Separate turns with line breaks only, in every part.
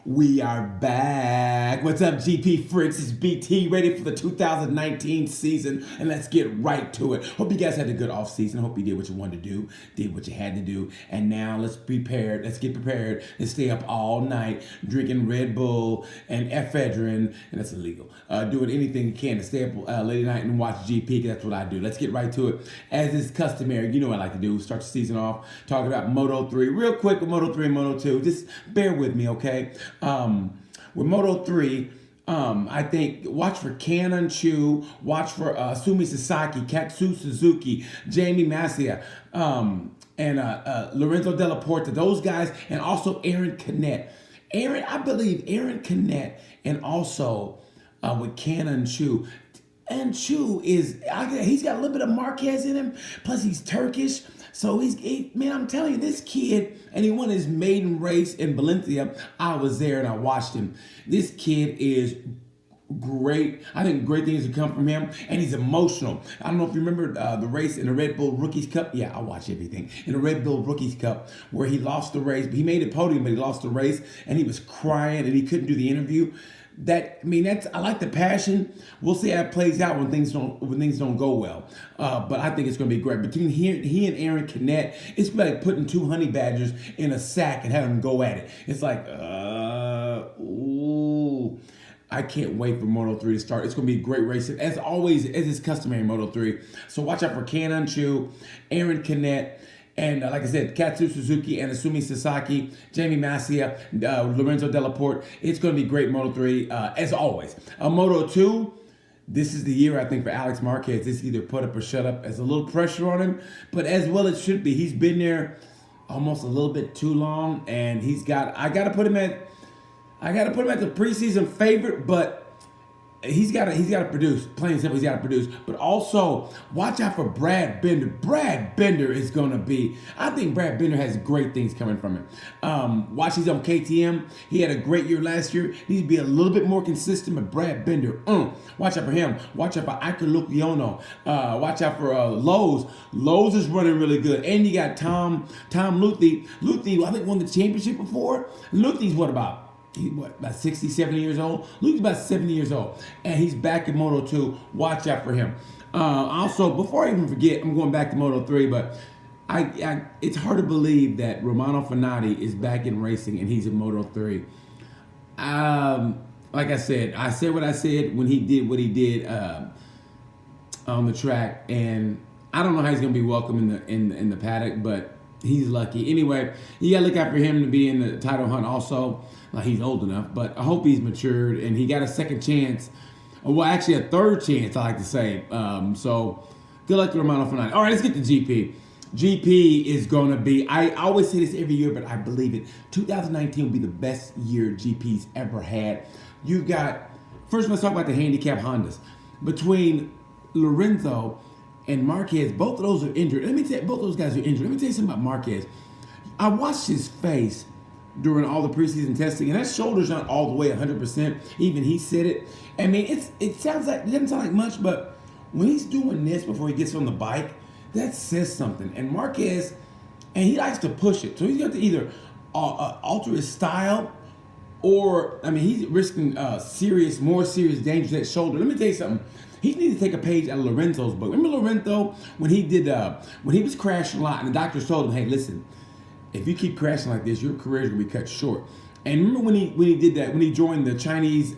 We are back. What's up, GP freaks? It's BT, ready for the 2019 season, and let's get right to it. Hope you guys had a good off season. Hope you did what you wanted to do, did what you had to do, and now let's prepare. Let's get prepared and stay up all night drinking Red Bull and ephedrine, and that's illegal. Doing anything you can to stay up late at night and watch GP. Cause that's what I do. Let's get right to it. As is customary, you know what I like to do. Start the season off talking about Moto 3 real quick with Moto 3 and Moto 2. Just bear with me, okay? With Moto 3, I think watch for Canon Chu, watch for Sumi Sasaki, Katsu Suzuki, Jamie Masia, and Lorenzo Della Porta, those guys, and also Aaron Canet. I believe Aaron Canet, and also with Canon Chu. And Chu he's got a little bit of Marquez in him, plus he's Turkish. So man, I'm telling you, this kid, and he won his maiden race in Valencia. I was there and I watched him. This kid is great. I think great things will come from him, and he's emotional. I don't know if you remember the race in the Red Bull Rookies Cup. Yeah, I watch everything. In the Red Bull Rookies Cup, where he lost the race, but he made a podium, but he lost the race, and he was crying, and he couldn't do the interview. I like the passion. We'll see how it plays out when things don't go well. But I think it's going to be great. Between he and Aaron Canet, it's like putting two honey badgers in a sack and having them go at it. It's like, ooh. I can't wait for Moto 3 to start. It's going to be a great race. As always, as is customary in Moto 3. So watch out for Canon Chu, Aaron Canet, and like I said, Katsu Suzuki and Asumi Sasaki, Jamie Masia, Lorenzo Della Porta. It's going to be great Moto 3, as always. Moto 2, this is the year, I think, for Alex Marquez. It's either put up or shut up. There's a little pressure on him, but as well it should be. He's been there almost a little bit too long, and I got to put him at the preseason favorite, but he's got to produce. Plain and simple, he's got to produce. But also, watch out for Brad Binder. Brad Binder is going to be, I think Brad Binder has great things coming from him. Watch, he's on KTM. He had a great year last year. He needs to be a little bit more consistent, but Brad Binder, watch out for him. Watch out for Iker Luciano. Watch out for Lowe's. Lowe's is running really good. And you got Tom Luthi. Luthi, I think, won the championship before. Luthi's about 60, 70 years old? Luke's about 70 years old. And he's back in Moto 2. Watch out for him. Also, before I even forget, I'm going back to Moto 3, but it's hard to believe that Romano Fenati is back in racing and he's in Moto 3. Like I said what I said when he did what he did on the track. And I don't know how he's going to be welcome in the paddock, but he's lucky. Anyway, you got to look out for him to be in the title hunt also. He's old enough, but I hope he's matured and he got a second chance. Well, actually a third chance, I like to say. So good luck to Romano Fenati. All right, let's get to GP. GP is going to be, I always say this every year, but I believe it. 2019 will be the best year GP's ever had. You got, first let's talk about the handicap Hondas. Between Lorenzo and Marquez, both of those are injured. Both of those guys are injured. Let me tell you something about Marquez. I watched his face during all the preseason testing, and that shoulder's not all the way 100%. Even he said it. I mean, it doesn't sound like much, but when he's doing this before he gets on the bike, that says something. And Marquez, and he likes to push it, so he's got to either alter his style, or he's risking more serious danger to that shoulder. Let me tell you something. He needs to take a page out of Lorenzo's book. Remember Lorenzo when he was crashing a lot, and the doctors told him, "Hey, listen, if you keep crashing like this, your career is gonna be cut short." And remember when he did that, when he joined the Chinese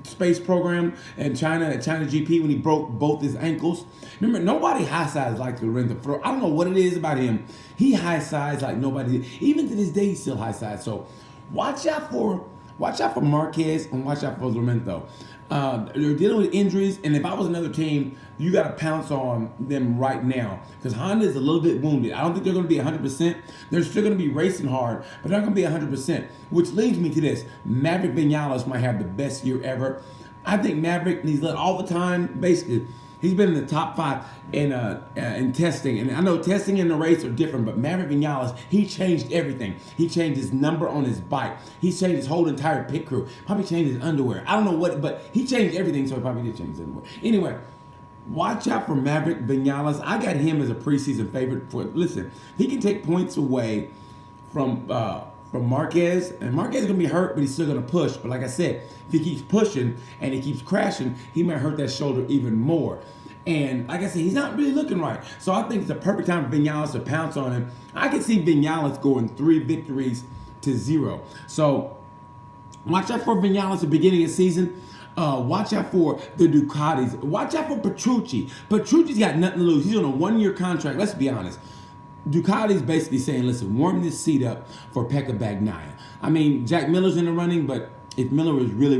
space program in China GP, when he broke both his ankles. Remember, nobody high size like Lorenzo. I don't know what it is about him. He high size like nobody. Even to this day, he's still high size. So watch out for Marquez and watch out for Lorenzo. They're dealing with injuries, and if I was another team, you got to pounce on them right now because Honda is a little bit wounded. I don't think they're going to be 100%. They're still going to be racing hard, but they're not going to be 100%, which leads me to this. Maverick Vinales might have the best year ever. I think Maverick, he's led all the time, basically. He's been in the top 5 in testing. And I know testing and the race are different, but Maverick Vinales, he changed everything. He changed his number on his bike. He changed his whole entire pit crew. Probably changed his underwear. I don't know what, but he changed everything, so he probably did change his underwear. Anyway, watch out for Maverick Vinales. I got him as a preseason favorite. Listen, he can take points away from from Marquez, and Marquez is going to be hurt, but he's still going to push. But like I said, if he keeps pushing and he keeps crashing, he might hurt that shoulder even more. And like I said, he's not really looking right. So I think it's the perfect time for Vinales to pounce on him. I can see Vinales going 3-0. So watch out for Vinales at the beginning of the season. Watch out for the Ducatis. Watch out for Petrucci. Petrucci's got nothing to lose. He's on a 1-year contract. Let's be honest. Ducati's basically saying, listen, warm this seat up for Pekka Bagnaia. I mean, Jack Miller's in the running, but if Miller was really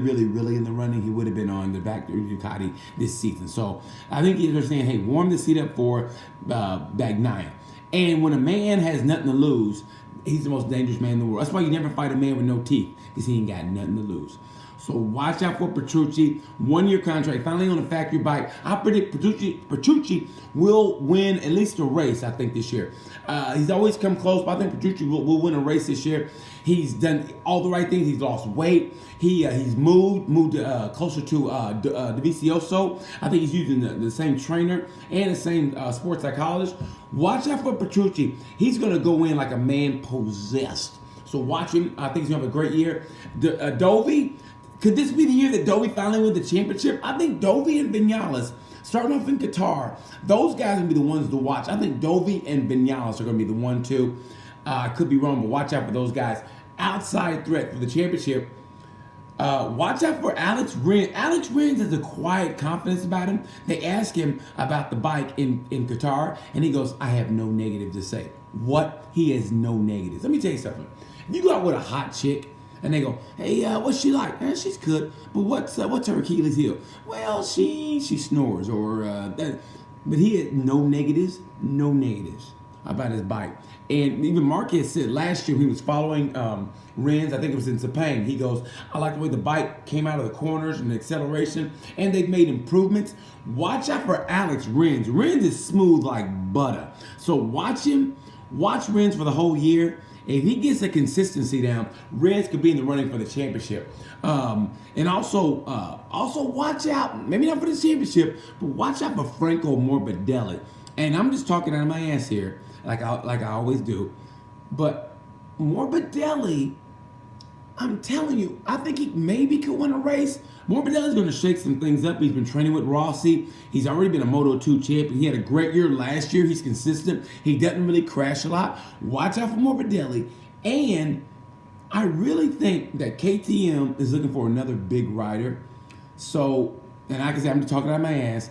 in the running, he would have been on the back of Ducati this season. So I think they're saying, hey, warm the seat up for Bagnaia. And when a man has nothing to lose, he's the most dangerous man in the world. That's why you never fight a man with no teeth, because he ain't got nothing to lose. So watch out for Petrucci. 1-year contract, finally on a factory bike. I predict Petrucci will win at least a race, I think, this year. He's always come close, but I think Petrucci will win a race this year. He's done all the right things. He's lost weight. He's moved closer to Dovizioso. I think he's using the same trainer and the same sports psychologist. Watch out for Petrucci. He's going to go in like a man possessed. So watch him. I think he's going to have a great year. Dovey, could this be the year that Dovey finally wins the championship? I think Dovey and Vinales, starting off in Qatar, those guys are going to be the ones to watch. I think Dovey and Vinales are going to be the 1-2. I could be wrong, but watch out for those guys. Outside threat for the championship. Watch out for Alex Rins. Alex Rins has a quiet confidence about him. They ask him about the bike in Qatar, and he goes, I have no negative to say. What? He has no negatives. Let me tell you something. If you go out with a hot chick, and they go, hey, what's she like? She's good, but what's her Achilles heel? Well, she snores, or but he had no negatives about his bike. And even Marquez said last year he was following Rins, I think it was in Sepang. He goes, I like the way the bike came out of the corners and the acceleration, and they've made improvements. Watch out for Alex Rins. Rins is smooth like butter. So watch him. Watch Rins for the whole year. If he gets a consistency down, Rins could be in the running for the championship. And also watch out, maybe not for the championship, but watch out for Franco Morbidelli. And I'm just talking out of my ass here, like I always do. But Morbidelli, I'm telling you, I think he maybe could win a race. Morbidelli's going to shake some things up. He's been training with Rossi. He's already been a Moto2 champion. He had a great year last year. He's consistent. He doesn't really crash a lot. Watch out for Morbidelli. And I really think that KTM is looking for another big rider. So, and like I said, I'm just talking out of my ass.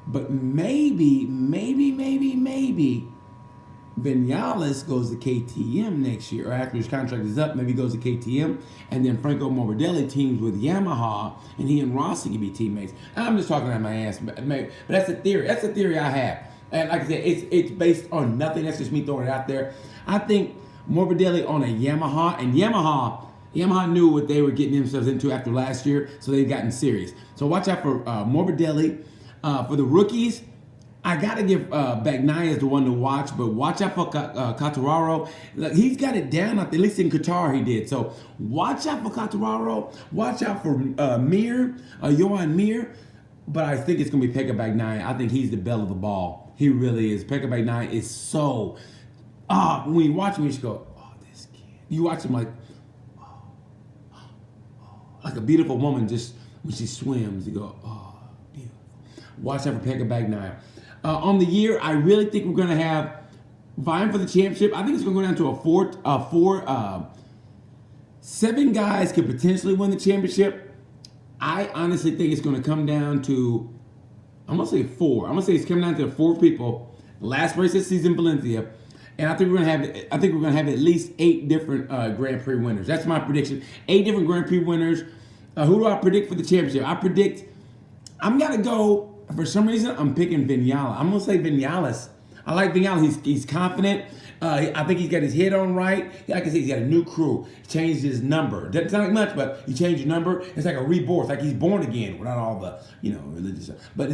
But maybe Vinales goes to KTM next year, or after his contract is up, maybe he goes to KTM, and then Franco Morbidelli teams with Yamaha, and he and Rossi can be teammates. I'm just talking out of my ass, but that's a theory. That's a theory I have. And like I said, it's based on nothing. That's just me throwing it out there. I think Morbidelli on a Yamaha, and Yamaha knew what they were getting themselves into after last year, so they've gotten serious. So watch out for Morbidelli. For the rookies, I got to give Bagnaia as the one to watch, but watch out for Quartararo. He's got it down, at least in Qatar he did. So watch out for Quartararo. Watch out for Johan Mir. But I think it's going to be Pekka Bagnaia. I think he's the belle of the ball. He really is. Pekka Bagnaia is so... when you watch him, you just go, oh, this kid. You watch him like a beautiful woman just when she swims. You go, oh. Watch out for Pekka Bagnaia. On the year, I really think we're going to have vying for the championship. I think it's going to go down to seven guys could potentially win the championship. I honestly think it's going to come down to, I'm going to say 4. I'm going to say it's coming down to 4 people. Last race this season, Valencia. And I think we're going to have at least 8 different Grand Prix winners. That's my prediction. 8 different Grand Prix winners. Who do I predict for the championship? I'm going to go. For some reason, I'm picking Vinales. I'm going to say Vinales. I like Vinales. He's confident. I think he's got his head on right. Like I said, he's got a new crew. He changed his number. Doesn't sound like much, but he changed his number. It's like a rebirth. It's like he's born again. Without all the, religious stuff. But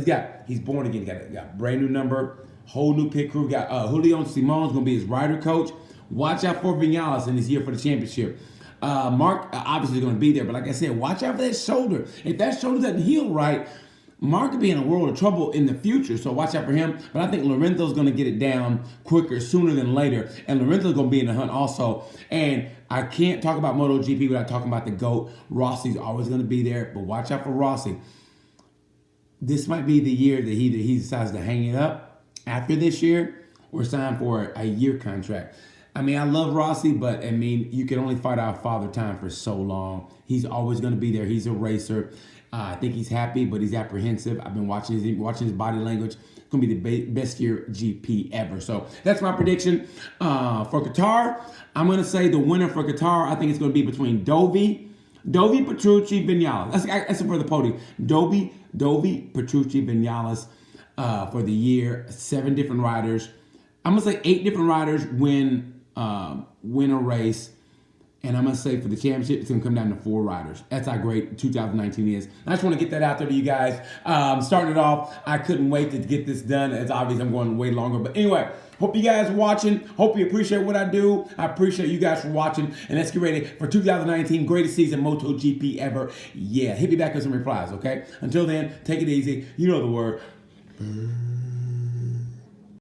he's born again. He got a brand new number, whole new pit crew. Got Julio Simon's going to be his rider coach. Watch out for Vinales in his year for the championship. Mark obviously is going to be there. But like I said, watch out for that shoulder. If that shoulder doesn't heal right, Mark could be in a world of trouble in the future, so watch out for him. But I think Lorenzo's going to get it down quicker, sooner than later. And Lorenzo's going to be in the hunt also. And I can't talk about MotoGP without talking about the GOAT. Rossi's always going to be there, but watch out for Rossi. This might be the year that he decides to hang it up after this year or sign for a year contract. I mean, I love Rossi, but I mean, you can only fight out Father Time for so long. He's always going to be there. He's a racer. I think he's happy, but he's apprehensive. I've been watching his body language. It's going to be the best year GP ever. So that's my prediction for Qatar. I'm going to say the winner for Qatar, I think it's going to be between Dovi, Petrucci, Vinales. That's for the podium. Dovi, Petrucci, Vinales for the year. 7 different riders. I'm going to say 8 different riders win a race. And I'm going to say for the championship, it's going to come down to 4 riders. That's how great 2019 is. I just want to get that out there to you guys. Starting it off, I couldn't wait to get this done. It's obvious I'm going way longer. But anyway, hope you guys are watching. Hope you appreciate what I do. I appreciate you guys for watching. And let's get ready for 2019, greatest season MotoGP ever. Yeah, hit me back with some replies, okay? Until then, take it easy. You know the word.